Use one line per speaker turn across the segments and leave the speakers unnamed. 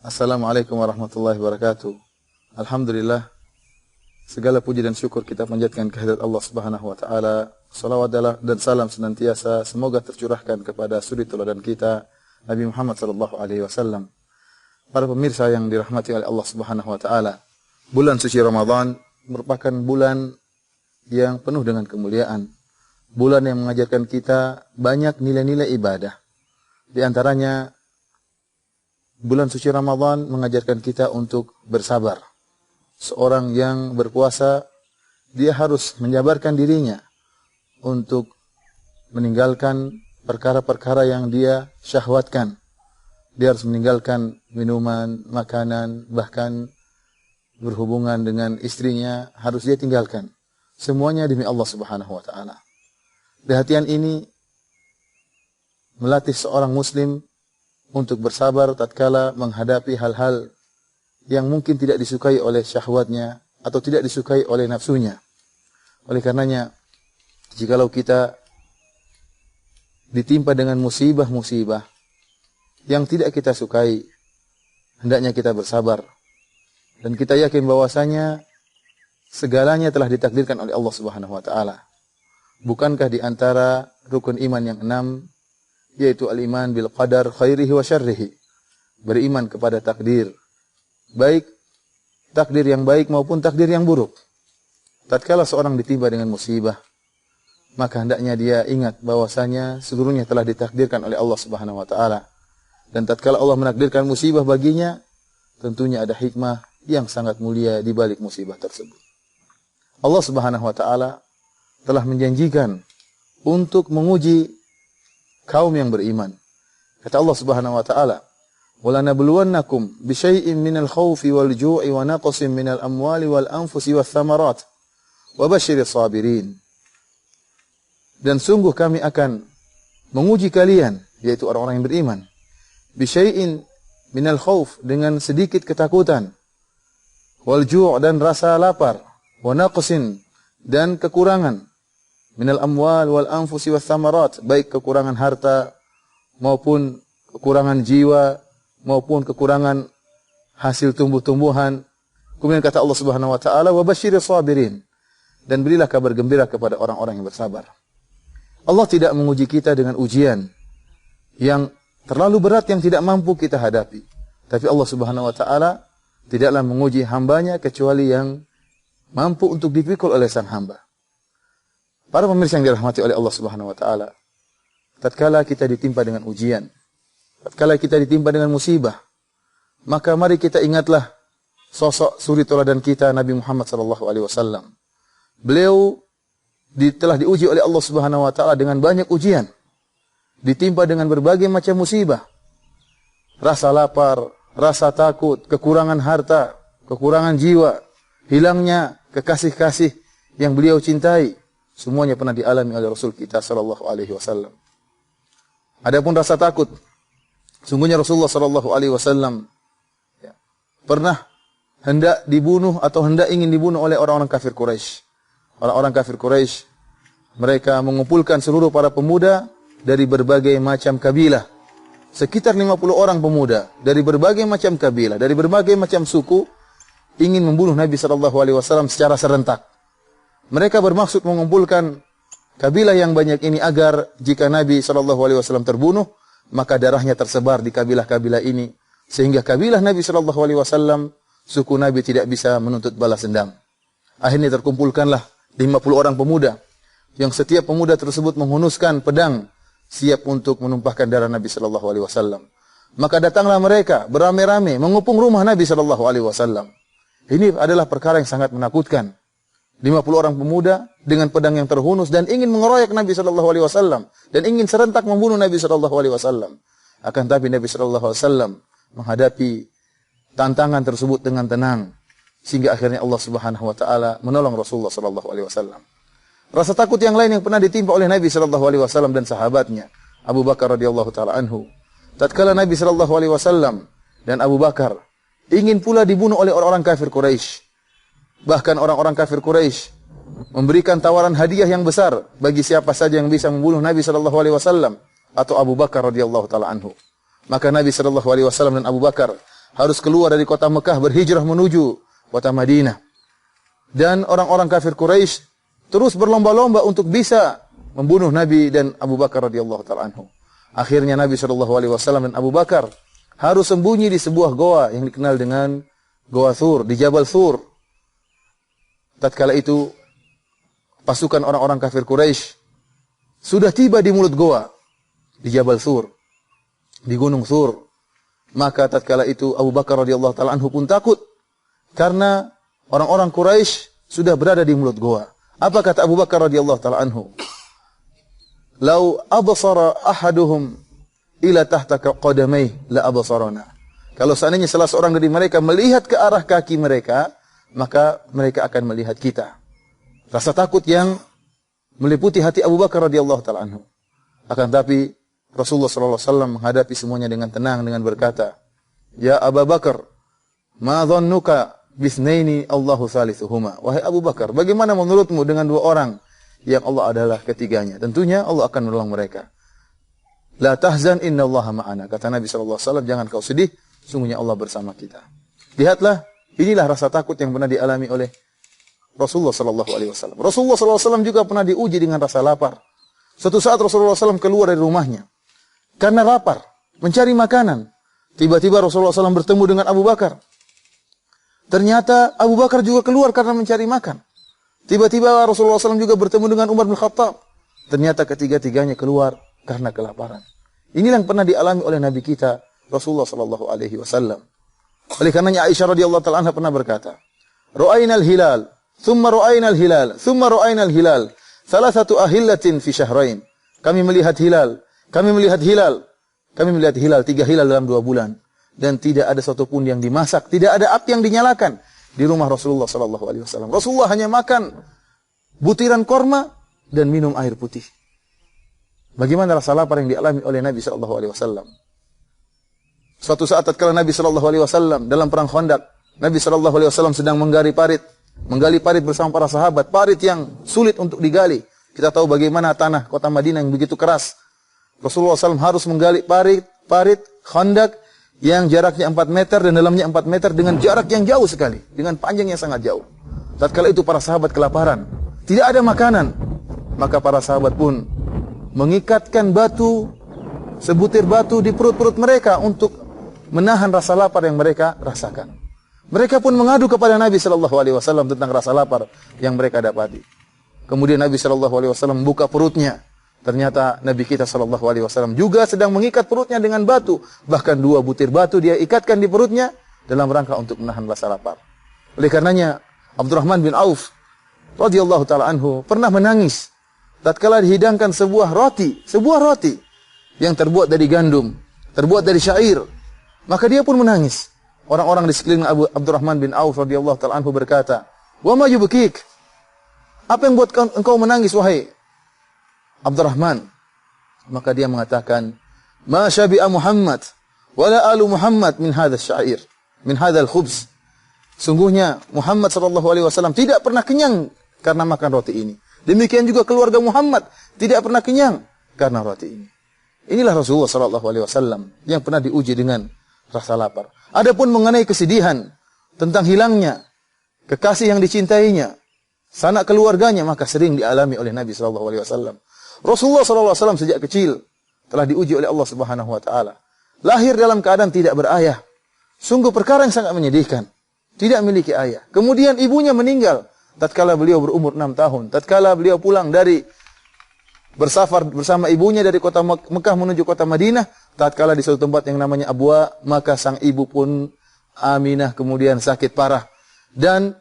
Assalamualaikum warahmatullahi wabarakatuh. Alhamdulillah, segala puji dan syukur kita panjatkan kehadirat Allah Subhanahu wa taala. Salawat dan salam senantiasa semoga tercurahkan kepada suri teladan kita Nabi Muhammad sallallahu alaihi wasallam. Para pemirsa yang dirahmati oleh Allah Subhanahu wa taala, bulan suci Ramadan merupakan bulan yang penuh dengan kemuliaan. Bulan yang mengajarkan kita banyak nilai-nilai ibadah. Di antaranya bulan suci Ramadan mengajarkan kita untuk bersabar. Seorang yang berpuasa, dia harus menyabarkan dirinya untuk meninggalkan perkara-perkara yang dia syahwatkan. Dia harus meninggalkan minuman, makanan, bahkan berhubungan dengan istrinya, harus dia tinggalkan. Semuanya demi Allah Subhanahu wa taala. Perhatian ini melatih seorang muslim untuk bersabar tatkala menghadapi hal-hal yang mungkin tidak disukai oleh syahwatnya atau tidak disukai oleh nafsunya. Oleh karenanya, jikalau kita ditimpa dengan musibah-musibah yang tidak kita sukai, hendaknya kita bersabar. Dan kita yakin bahwasanya segalanya telah ditakdirkan oleh Allah Subhanahu wa taala. Bukankah di antara rukun iman yang 6, yaitu al-iman bil qadar khairihi wa syarrihi, beriman kepada takdir, baik takdir yang baik maupun takdir yang buruk. Tatkala seorang ditimpa dengan musibah, maka hendaknya dia ingat bahwasanya seluruhnya telah ditakdirkan oleh Allah Subhanahu wa taala. Dan tatkala Allah menakdirkan musibah baginya, tentunya ada hikmah yang sangat mulia di balik musibah tersebut. Allah Subhanahu wa taala telah menjanjikan untuk menguji kaum yang beriman. Kata Allah Subhanahu wa taala, "Wa lanabluwannakum bisyai'in minal khaufi wal ju'i wa naqsin minal amwali wal anfusi wath thamarat wa basyiris sabirin." Dan sungguh kami akan menguji kalian, yaitu orang-orang yang beriman, bisyai'in minal khauf, dengan sedikit ketakutan, wal ju' dan rasa lapar, wa naqsin dan kekurangan, minal amwal wal anfusi wath thamarat, baik kekurangan harta maupun kekurangan jiwa maupun kekurangan hasil tumbuh-tumbuhan. Kemudian kata Allah Subhanahu wa taala, wa basyiris sabirin, dan berilah kabar gembira kepada orang-orang yang bersabar. Allah tidak menguji kita dengan ujian yang terlalu berat yang tidak mampu kita hadapi. Tapi Allah Subhanahu wa taala tidaklah menguji hambanya kecuali yang mampu untuk dipikul oleh sang hamba. Para pemirsa yang dirahmati oleh Allah Subhanahu wa taala, tatkala kita ditimpa dengan ujian, tatkala kita ditimpa dengan musibah, maka mari kita ingatlah sosok suri teladan kita Nabi Muhammad sallallahu alaihi wasallam. Beliau telah diuji oleh Allah Subhanahu wa taala dengan banyak ujian. Ditimpa dengan berbagai macam musibah. Rasa lapar, rasa takut, kekurangan harta, kekurangan jiwa, hilangnya kekasih-kasih yang beliau cintai. Semuanya pernah dialami oleh Rasul kita sallallahu alaihi wasallam. Adapun rasa takut, sungguhnya Rasulullah sallallahu alaihi wasallam pernah hendak dibunuh atau hendak ingin dibunuh oleh orang-orang kafir Quraisy. Orang-orang kafir Quraisy, mereka mengumpulkan seluruh para pemuda dari berbagai macam kabilah. Sekitar 50 orang pemuda dari berbagai macam kabilah, dari berbagai macam suku, ingin membunuh Nabi sallallahu alaihi wasallam secara serentak. Mereka bermaksud mengumpulkan kabilah yang banyak ini agar jika Nabi SAW terbunuh, maka darahnya tersebar di kabilah-kabilah ini. Sehingga kabilah Nabi SAW, suku Nabi tidak bisa menuntut balas dendam. Akhirnya terkumpulkanlah 50 orang pemuda, yang setiap pemuda tersebut menghunuskan pedang, siap untuk menumpahkan darah Nabi SAW. Maka datanglah mereka beramai-ramai mengepung rumah Nabi SAW. Ini adalah perkara yang sangat menakutkan. 50 orang pemuda dengan pedang yang terhunus dan ingin mengeroyok Nabi sallallahu alaihi wasallam dan ingin serentak membunuh Nabi sallallahu alaihi wasallam. Akan tapi Nabi sallallahu alaihi wasallam menghadapi tantangan tersebut dengan tenang sehingga akhirnya Allah Subhanahu wa taala menolong Rasulullah sallallahu alaihi wasallam. Rasa takut yang lain yang pernah ditimpa oleh Nabi sallallahu alaihi wasallam dan sahabatnya, Abu Bakar radhiyallahu taala anhu. Tatkala Nabi sallallahu alaihi wasallam dan Abu Bakar ingin pula dibunuh oleh orang-orang kafir Quraisy. Bahkan orang-orang kafir Quraisy memberikan tawaran hadiah yang besar bagi siapa saja yang bisa membunuh Nabi sallallahu alaihi wasallam atau Abu Bakar radhiyallahu taala anhu. Maka Nabi sallallahu alaihi wasallam dan Abu Bakar harus keluar dari kota Mekah berhijrah menuju kota Madinah. Dan orang-orang kafir Quraisy terus berlomba-lomba untuk bisa membunuh Nabi dan Abu Bakar radhiyallahu taala anhu. Akhirnya Nabi SAW dan Abu Bakar harus sembunyi di sebuah goa yang dikenal dengan Goa Thur, di Jabal Thur. Tatkala itu pasukan orang-orang kafir Quraisy sudah tiba di mulut goa di Jabal Thur, di Gunung Thur. Maka tatkala itu Abu Bakar radhiyallahu taala anhu pun takut karena orang-orang Quraisy sudah berada di mulut goa. Apa kata Abu Bakar radhiyallahu taala anhu? "Lau absara ahaduhum ila tahta qadamai la absarana." Kalau seandainya salah seorang dari mereka melihat ke arah kaki mereka, maka mereka akan melihat kita. Rasa takut yang meliputi hati Abu Bakar radhiyallahu taala anhu. Akan tapi Rasulullah sallallahu alaihi wasallam menghadapi semuanya dengan tenang dengan berkata, "Ya Abu Bakar, ma dhannuka bisnaini Allahu thalithuhuma." Wahai Abu Bakar, bagaimana menurutmu dengan dua orang yang Allah adalah ketiganya? Tentunya Allah akan menolong mereka. La tahzan innallaha ma'ana. Kata Nabi sallallahu alaihi wasallam, jangan kau sedih, sungguhnya Allah bersama kita. Lihatlah, inilah rasa takut yang pernah dialami oleh Rasulullah sallallahu alaihi wasallam. Rasulullah sallallahu alaihi wasallam juga pernah diuji dengan rasa lapar. Suatu saat Rasulullah SAW keluar dari rumahnya karena lapar, mencari makanan. Tiba-tiba Rasulullah SAW bertemu dengan Abu Bakar. Ternyata Abu Bakar juga keluar karena mencari makan. Tiba-tiba Rasulullah SAW juga bertemu dengan Umar bin Khattab. Ternyata ketiga-tiganya keluar karena kelaparan. Inilah yang pernah dialami oleh Nabi kita Rasulullah SAW. Oleh karenanya Aisyah radhiyallahu taala anha pernah berkata, "Ra'ainal hilal, thumma ra'ainal hilal, thumma ra'ainal hilal, salasatu ahillatin fi syahrain." Kami melihat hilal, kami melihat hilal, kami melihat hilal, 3 hilal dalam 2 bulan. Dan tidak ada satupun yang dimasak, tidak ada api yang dinyalakan di rumah Rasulullah SAW. Rasulullah hanya makan butiran korma dan minum air putih. Bagaimana rasa lapar yang dialami oleh Nabi SAW? Suatu saat tatkala Nabi SAW dalam perang Khandaq, Nabi SAW sedang menggali parit bersama para sahabat, parit yang sulit untuk digali. Kita tahu bagaimana tanah kota Madinah yang begitu keras. Rasulullah SAW harus menggali parit Khandaq yang jaraknya 4 meter dan dalamnya 4 meter dengan jarak yang jauh sekali, dengan panjang yang sangat jauh. Tatkala itu para sahabat kelaparan, tidak ada makanan, maka para sahabat pun mengikatkan batu, sebutir batu di perut-perut mereka untuk menahan rasa lapar yang mereka rasakan. Mereka pun mengadu kepada Nabi SAW tentang rasa lapar yang mereka dapati. Kemudian Nabi SAW membuka perutnya. Ternyata Nabi kita SAW juga sedang mengikat perutnya dengan batu. Bahkan 2 butir batu dia ikatkan di perutnya dalam rangka untuk menahan rasa lapar. Oleh karenanya Abdurrahman bin Auf radhiyallahu taala anhu pernah menangis tatkala dihidangkan sebuah roti yang terbuat dari gandum, terbuat dari syair. Maka dia pun menangis. Orang-orang di sekeliling Abdurrahman bin Auf radhiyallahu taala anhu berkata, "Wa ma yubkik?" Apa yang buat engkau menangis wahai Abdurrahman? Maka dia mengatakan, "Ma syabi'a Muhammad wala alu Muhammad min hadzal syair, min hadzal khubz." Sungguhnya Muhammad sallallahu alaihi wasallam tidak pernah kenyang karena makan roti ini. Demikian juga keluarga Muhammad tidak pernah kenyang karena roti ini. Inilah Rasulullah sallallahu alaihi wasallam yang pernah diuji dengan rasa lapar. Adapun mengenai kesedihan tentang hilangnya kekasih yang dicintainya, sanak keluarganya, maka sering dialami oleh Nabi sallallahu alaihi wasallam. Rasulullah sallallahu alaihi wasallam sejak kecil telah diuji oleh Allah Subhanahu wa taala. Lahir dalam keadaan tidak berayah. Sungguh perkara yang sangat menyedihkan. Tidak memiliki ayah. Kemudian ibunya meninggal tatkala beliau berumur 6 tahun. Tatkala beliau pulang dari bersafar bersama ibunya dari kota Mekah menuju kota Madinah, tatkala di suatu tempat yang namanya Abwa, maka sang ibu pun Aminah kemudian sakit parah. Dan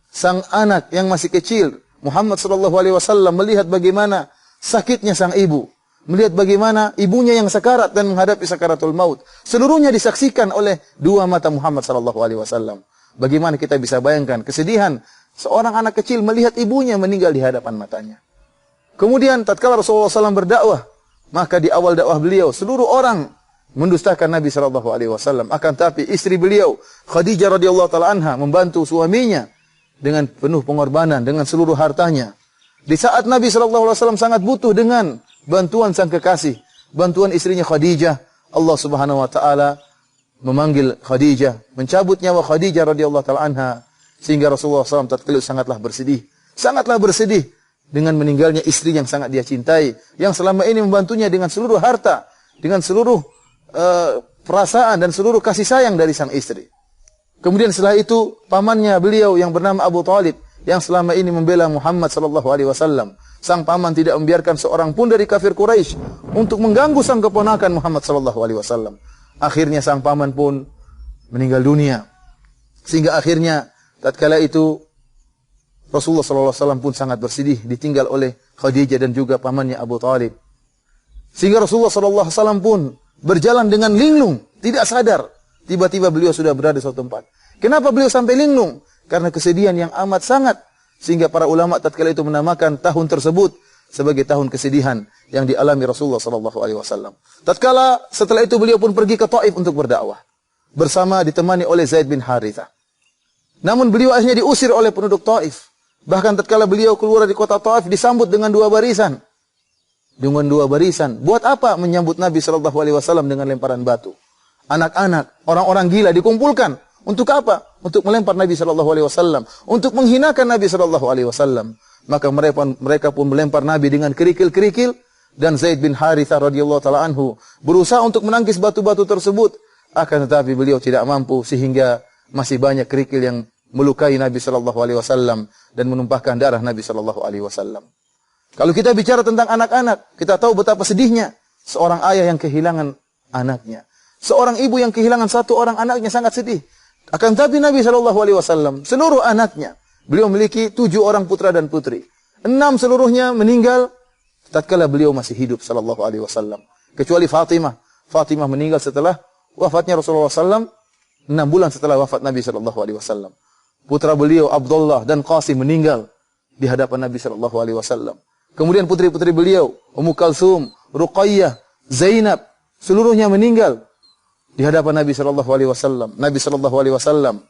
sang anak yang masih kecil, Muhammad sallallahu alaihi wasallam, melihat bagaimana sakitnya sang ibu, melihat bagaimana ibunya yang sekarat dan menghadapi sakaratul maut. Seluruhnya disaksikan oleh 2 mata Muhammad sallallahu alaihi wasallam. Bagaimana kita bisa bayangkan kesedihan seorang anak kecil melihat ibunya meninggal di hadapan matanya. Kemudian tatkala Rasulullah SAW berdakwah, maka di awal dakwah beliau seluruh orang mendustakan Nabi sallallahu alaihi wasallam. Akan tapi istri beliau Khadijah radhiyallahu taala anha membantu suaminya dengan penuh pengorbanan dengan seluruh hartanya. Di saat Nabi sallallahu alaihi wasallam sangat butuh dengan bantuan sang kekasih, bantuan istrinya Khadijah, Allah Subhanahu wa taala memanggil Khadijah, mencabut nyawa Khadijah radhiyallahu taala anha, sehingga Rasulullah SAW tatkala sangatlah bersedih dengan meninggalnya istri yang sangat dia cintai, yang selama ini membantunya dengan seluruh harta, dengan seluruh perasaan dan seluruh kasih sayang dari sang istri. Kemudian setelah itu pamannya beliau yang bernama Abu Talib, yang selama ini membela Muhammad sallallahu alaihi wasallam. Sang paman tidak membiarkan seorang pun dari kafir Quraisy untuk mengganggu sang keponakan Muhammad sallallahu alaihi wasallam. Akhirnya sang paman pun meninggal dunia. Sehingga akhirnya tatkala itu Rasulullah sallallahu alaihi wasallam pun sangat bersedih ditinggal oleh Khadijah dan juga pamannya Abu Talib. Sehingga Rasulullah sallallahu alaihi wasallam pun berjalan dengan linglung, tidak sadar. Tiba-tiba beliau sudah berada di suatu tempat. Kenapa beliau sampai linglung? Karena kesedihan yang amat sangat. Sehingga para ulama tatkala itu menamakan tahun tersebut sebagai tahun kesedihan yang dialami Rasulullah sallallahu alaihi wasallam. Tatkala setelah itu beliau pun pergi ke Taif untuk berdakwah bersama ditemani oleh Zaid bin Harithah. Namun beliau akhirnya diusir oleh penduduk Taif. Bahkan tatkala beliau keluar dari kota Taif disambut dengan dua barisan. Buat apa menyambut Nabi sallallahu alaihi wasallam dengan lemparan batu? Anak-anak, orang-orang gila dikumpulkan. Untuk apa? Untuk melempar Nabi sallallahu alaihi wasallam, untuk menghinakan Nabi sallallahu alaihi wasallam. Maka mereka pun melempar Nabi dengan kerikil-kerikil, dan Zaid bin Harithah radhiyallahu taala anhu berusaha untuk menangkis batu-batu tersebut, akan tetapi beliau tidak mampu, sehingga masih banyak kerikil yang melukai Nabi sallallahu alaihi wasallam dan menumpahkan darah Nabi sallallahu alaihi wasallam. Kalau kita bicara tentang anak-anak, kita tahu betapa sedihnya seorang ayah yang kehilangan anaknya. Seorang ibu yang kehilangan satu orang anaknya sangat sedih. Akan tetapi Nabi sallallahu alaihi wasallam seluruh anaknya, beliau memiliki 7 orang putra dan putri. 6 seluruhnya meninggal tatkala beliau masih hidup sallallahu alaihi wasallam. Kecuali Fatimah. Fatimah meninggal setelah wafatnya Rasulullah sallallahu 6 bulan setelah wafat Nabi sallallahu alaihi wasallam. Putra beliau Abdullah dan Qasim meninggal di hadapan Nabi sallallahu alaihi wasallam. Kemudian putri-putri beliau, Ummu Kalsum, Ruqayyah, Zainab, seluruhnya meninggal di hadapan Nabi sallallahu alaihi wasallam. Nabi sallallahu alaihi wasallam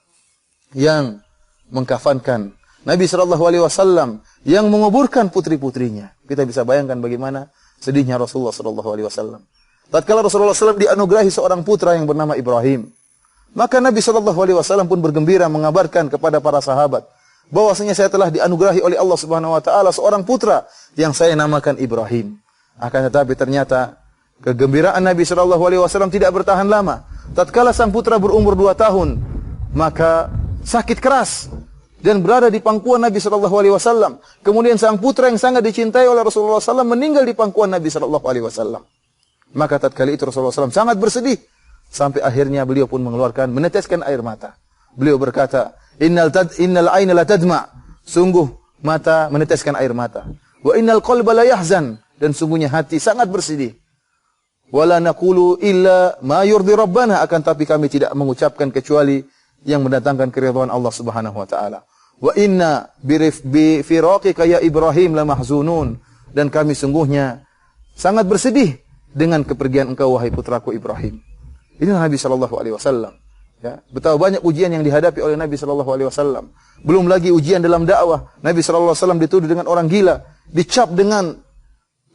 yang mengkafankan, Nabi sallallahu alaihi wasallam yang menguburkan putri-putrinya. Kita bisa bayangkan bagaimana sedihnya Rasulullah sallallahu alaihi wasallam. Tatkala Rasulullah sallallahu alaihi wasallam dianugerahi seorang putra yang bernama Ibrahim, maka Nabi sallallahu alaihi wasallam pun bergembira mengabarkan kepada para sahabat bahwasanya saya telah dianugerahi oleh Allah Subhanahu wa taala seorang putra yang saya namakan Ibrahim. Akan tetapi ternyata kegembiraan Nabi sallallahu alaihi wasallam tidak bertahan lama. Tatkala sang putra berumur 2 tahun, maka sakit keras dan berada di pangkuan Nabi sallallahu alaihi wasallam. Kemudian sang putra yang sangat dicintai oleh Rasulullah sallallahu alaihi wasallam meninggal di pangkuan Nabi sallallahu alaihi wasallam. Maka tatkala itu Rasulullah sallallahu alaihi wasallam sangat bersedih sampai akhirnya beliau pun meneteskan air mata. Beliau berkata, Innal aina la tadma. Sungguh mata meneteskan air mata. Wa innal qalba la yahzan. Dan sungguhnya hati sangat bersedih. Wala naqulu illa ma yurdi rabbana. Akan tapi kami tidak mengucapkan kecuali yang mendatangkan keridhaan Allah Subhanahu wa taala. Wa inna bi firaqika ya Ibrahim la mahzunun. Dan kami sungguhnya sangat bersedih dengan kepergian engkau wahai putraku Ibrahim. Inilah Nabi sallallahu alaihi wasallam. Ya, betapa banyak ujian yang dihadapi oleh Nabi sallallahu alaihi wasallam. Belum lagi ujian dalam dakwah. Nabi sallallahu alaihi wasallam dituduh dengan orang gila, dicap dengan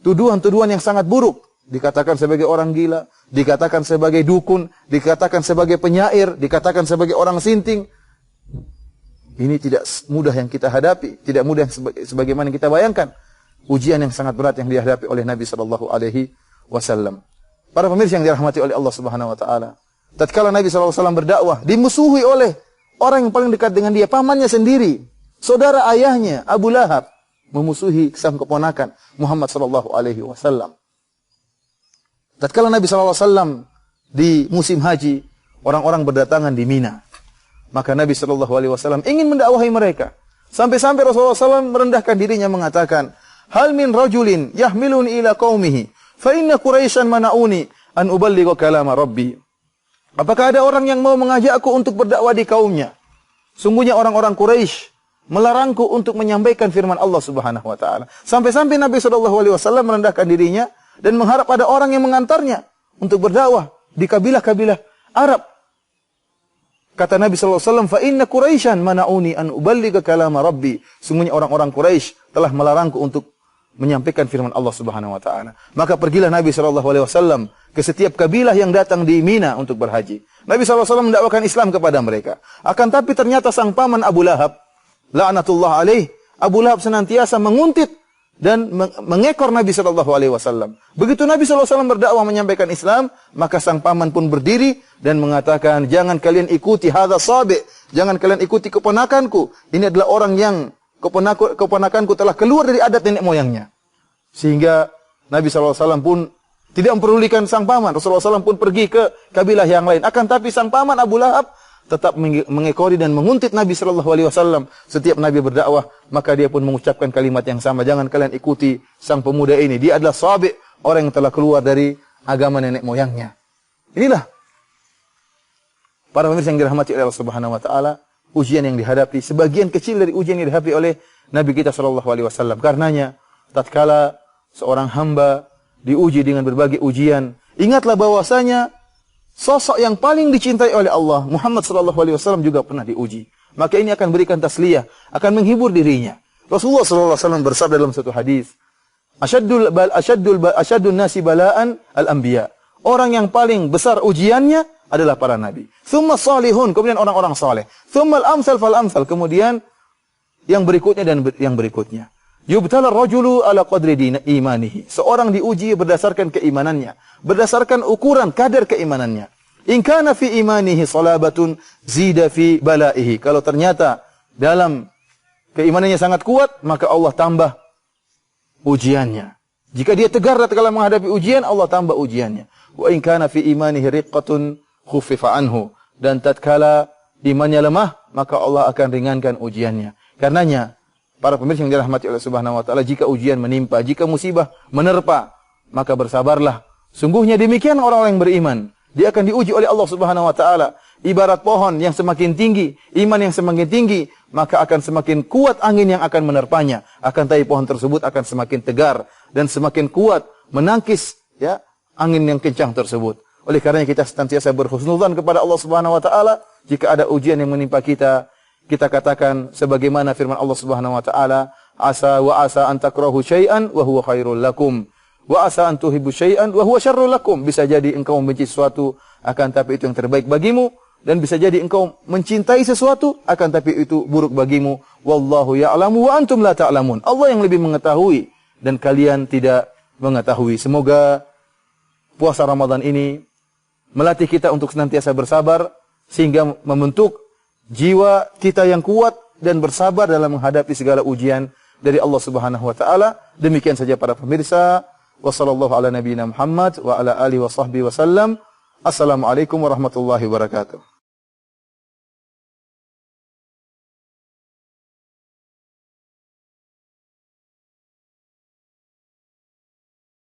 tuduhan-tuduhan yang sangat buruk. Dikatakan sebagai orang gila, dikatakan sebagai dukun, dikatakan sebagai penyair, dikatakan sebagai orang sinting. Ini tidak mudah yang kita hadapi, tidak mudah sebagaimana yang kita bayangkan. Ujian yang sangat berat yang dihadapi oleh Nabi sallallahu alaihi wasallam. Para pemirsa yang dirahmati oleh Allah Subhanahu wa taala. Tatkala Nabi sallallahu alaihi wasallam berdakwah, dimusuhi oleh orang yang paling dekat dengan dia, pamannya sendiri, saudara ayahnya Abu Lahab, memusuhi sang keponakan Muhammad sallallahu alaihi wasallam. Tatkala Nabi sallallahu alaihi wasallam di musim haji, orang-orang berdatangan di Mina. Maka Nabi sallallahu alaihi wasallam ingin mendakwahi mereka. Sampai-sampai Rasulullah SAW merendahkan dirinya mengatakan, "Hal min rajulin yahmiluni ila qaumihi, fa inna Quraisyan mana'uni an uballigha kalama Rabbi." Apakah ada orang yang mau mengajak aku untuk berdakwah di kaumnya? Sungguhnya orang-orang Quraisy melarangku untuk menyampaikan firman Allah Subhanahu wa taala. Sampai-sampai Nabi sallallahu alaihi wasallam merendahkan dirinya dan mengharap ada orang yang mengantarnya untuk berdakwah di kabilah-kabilah Arab. Kata Nabi sallallahu alaihi wasallam, "Fa inna Quraisyan mana'uni an uballigha kalama Rabbi." Sungguhnya orang-orang Quraisy telah melarangku untuk menyampaikan firman Allah Subhanahu wa taala. Maka pergilah Nabi sallallahu alaihi wasallam ke setiap kabilah yang datang di Mina untuk berhaji. Nabi SAW mendakwakan Islam kepada mereka. Akan tapi ternyata sang paman Abu Lahab, la'natullah alaih, Abu Lahab senantiasa menguntit dan mengekor Nabi SAW. Begitu Nabi SAW berdakwah menyampaikan Islam, maka sang paman pun berdiri dan mengatakan, jangan kalian ikuti hadza sabi', jangan kalian ikuti keponakanku. Ini adalah orang yang keponakanku telah keluar dari adat nenek moyangnya. Sehingga Nabi SAW pun tidak memperdulikan sang paman. Rasulullah SAW pun pergi ke kabilah yang lain. Akan tapi sang paman Abu Lahab tetap mengekori dan menguntit Nabi SAW. Setiap Nabi berdakwah, maka dia pun mengucapkan kalimat yang sama. Jangan kalian ikuti sang pemuda ini. Dia adalah sabi', orang yang telah keluar dari agama nenek moyangnya. Inilah para pemirsa yang dirahmati oleh Allah Subhanahu wa taala, ujian yang dihadapi, sebagian kecil dari ujian yang dihadapi oleh Nabi kita SAW. Karenanya, tatkala seorang hamba diuji dengan berbagai ujian, ingatlah bahwasanya sosok yang paling dicintai oleh Allah, Muhammad SAW juga pernah diuji. Maka ini akan berikan tasliyah, akan menghibur dirinya. Rasulullah SAW bersabda dalam satu hadis, Asyadun nasi bala'an al-anbiya. Orang yang paling besar ujiannya adalah para nabi. Thumma salihun, kemudian orang-orang saleh. Thumma al-amsal fal-amsal, kemudian yang berikutnya dan yang berikutnya. Yubtala ar-rajulu ala qadri imanihi. Seorang diuji berdasarkan keimanannya, berdasarkan ukuran kadar keimanannya. In kana fi imanihi salabatun zida fi balaihi. Kalau ternyata dalam keimanannya sangat kuat, maka Allah tambah ujiannya. Jika dia tegar tatkala menghadapi ujian, Allah tambah ujiannya. Wa in kana fi imanihi riqqatun khuffifa anhu. Dan tatkala imannya lemah, maka Allah akan ringankan ujiannya. Karenanya para pemirsa yang dirahmati oleh Subhanahu wa taala, jika ujian menimpa, jika musibah menerpa, maka bersabarlah. Sungguhnya demikian orang-orang yang beriman. Dia akan diuji oleh Allah Subhanahu wa taala. Ibarat pohon yang semakin tinggi, iman yang semakin tinggi, maka akan semakin kuat angin yang akan menerpanya. Akan tapi pohon tersebut akan semakin tegar dan semakin kuat menangkis angin yang kencang tersebut. Oleh karenanya kita senantiasa berhusnudzan kepada Allah Subhanahu wa taala. Jika ada ujian yang menimpa kita, kita katakan sebagaimana firman Allah Subhanahu wa taala, asa an takrahu syai'an wa huwa khairul lakum wa asa an tuhibbu syai'an wa huwa syarrul lakum. Bisa jadi engkau membenci sesuatu, akan tapi itu yang terbaik bagimu, dan bisa jadi engkau mencintai sesuatu, akan tapi itu buruk bagimu. Wallahu ya'lamu wa antum la ta'lamun. Allah yang lebih mengetahui dan kalian tidak mengetahui. Semoga puasa Ramadan ini melatih kita untuk senantiasa bersabar sehingga membentuk jiwa kita yang kuat dan bersabar dalam menghadapi segala ujian dari Allah Subhanahu wa taala. Demikian saja para pemirsa. Wassallallahu ala nabiyyina Muhammad wa ala alihi wa sahbihi wasallam. Assalamualaikum warahmatullahi wabarakatuh.